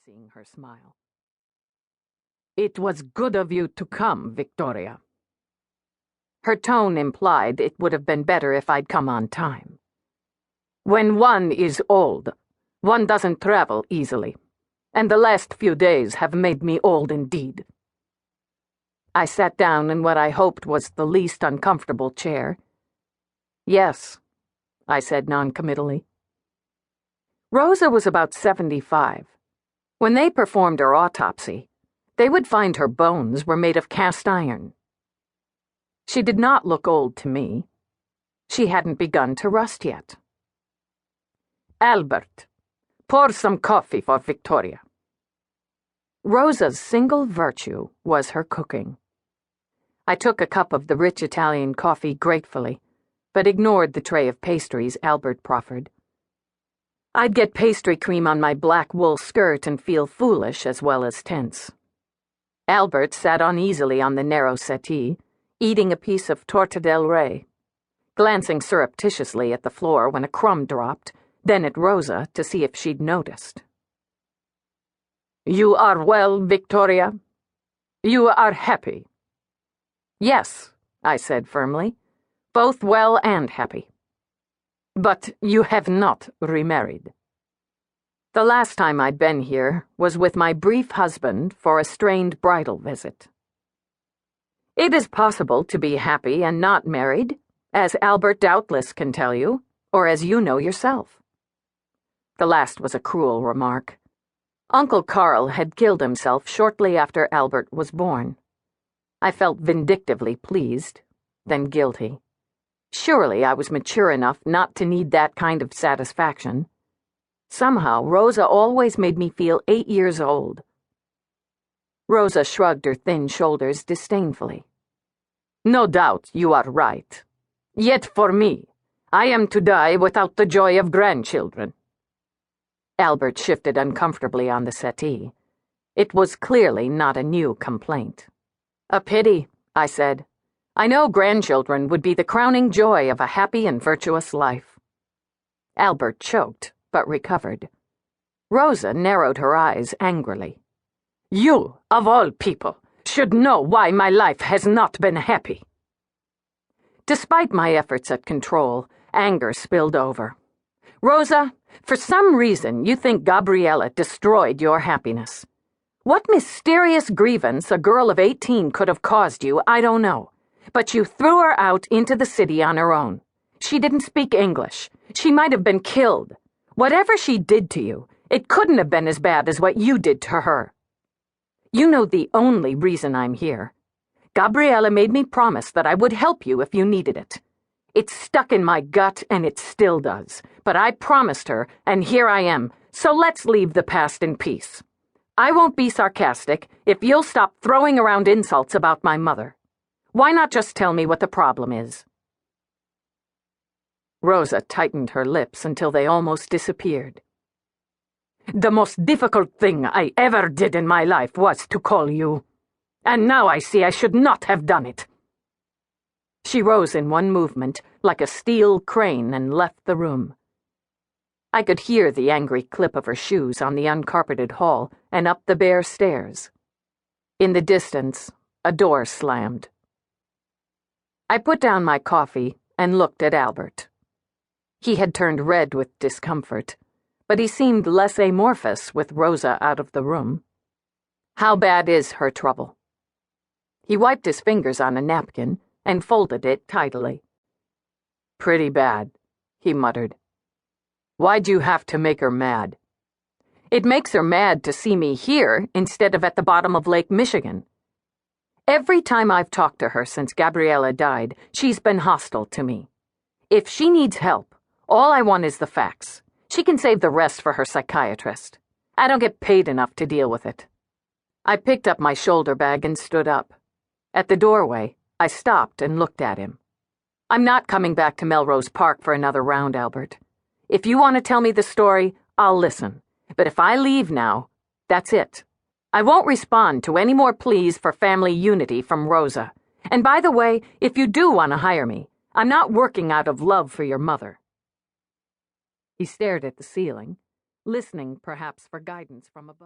seeing her smile. "It was good of you to come, Victoria." Her tone implied it would have been better if I'd come on time. "When one is old, one doesn't travel easily, and the last few days have made me old indeed." I sat down in what I hoped was the least uncomfortable chair. "Yes," I said noncommittally. Rosa was about 75. When they performed her autopsy, they would find her bones were made of cast iron. She did not look old to me. She hadn't begun to rust yet. "Albert, pour some coffee for Victoria." Rosa's single virtue was her cooking. I took a cup of the rich Italian coffee gratefully, but ignored the tray of pastries Albert proffered. I'd get pastry cream on my black wool skirt and feel foolish as well as tense. Albert sat uneasily on the narrow settee, eating a piece of torta del rey, glancing surreptitiously at the floor when a crumb dropped, then at Rosa to see if she'd noticed. "You are well, Victoria? You are happy?" "Yes," I said firmly, "both well and happy." "But you have not remarried." The last time I'd been here was with my brief husband for a strained bridal visit. It is possible to be happy and not married, as Albert doubtless can tell you, or as you know yourself. The last was a cruel remark. Uncle Carl had killed himself shortly after Albert was born. I felt vindictively pleased, then guilty. Surely I was mature enough not to need that kind of satisfaction. Somehow, Rosa always made me feel 8 years old. Rosa shrugged her thin shoulders disdainfully. "No doubt you are right. Yet for me, I am to die without the joy of grandchildren." Albert shifted uncomfortably on the settee. It was clearly not a new complaint. "A pity," I said. "I know grandchildren would be the crowning joy of a happy and virtuous life." Albert choked, but recovered. Rosa narrowed her eyes angrily. "You, of all people, should know why my life has not been happy." Despite my efforts at control, anger spilled over. "Rosa, for some reason you think Gabriella destroyed your happiness. What mysterious grievance a girl of 18 could have caused you, I don't know. But you threw her out into the city on her own. She didn't speak English. She might have been killed. Whatever she did to you, it couldn't have been as bad as what you did to her. You know the only reason I'm here. Gabriella made me promise that I would help you if you needed it. It's stuck in my gut, and it still does. But I promised her, and here I am, so let's leave the past in peace. I won't be sarcastic if you'll stop throwing around insults about my mother. Why not just tell me what the problem is?" Rosa tightened her lips until they almost disappeared. "The most difficult thing I ever did in my life was to call you. And now I see I should not have done it." She rose in one movement, like a steel crane, and left the room. I could hear the angry clip of her shoes on the uncarpeted hall and up the bare stairs. In the distance, a door slammed. I put down my coffee and looked at Albert. He had turned red with discomfort, but he seemed less amorphous with Rosa out of the room. "How bad is her trouble?" He wiped his fingers on a napkin and folded it tidily. "Pretty bad," he muttered. "Why'd you have to make her mad?" "It makes her mad to see me here instead of at the bottom of Lake Michigan. Every time I've talked to her since Gabriella died, she's been hostile to me. If she needs help, all I want is the facts. She can save the rest for her psychiatrist. I don't get paid enough to deal with it." I picked up my shoulder bag and stood up. At the doorway, I stopped and looked at him. "I'm not coming back to Melrose Park for another round, Albert. If you want to tell me the story, I'll listen. But if I leave now, that's it. I won't respond to any more pleas for family unity from Rosa. And by the way, if you do want to hire me, I'm not working out of love for your mother." He stared at the ceiling, listening perhaps for guidance from above.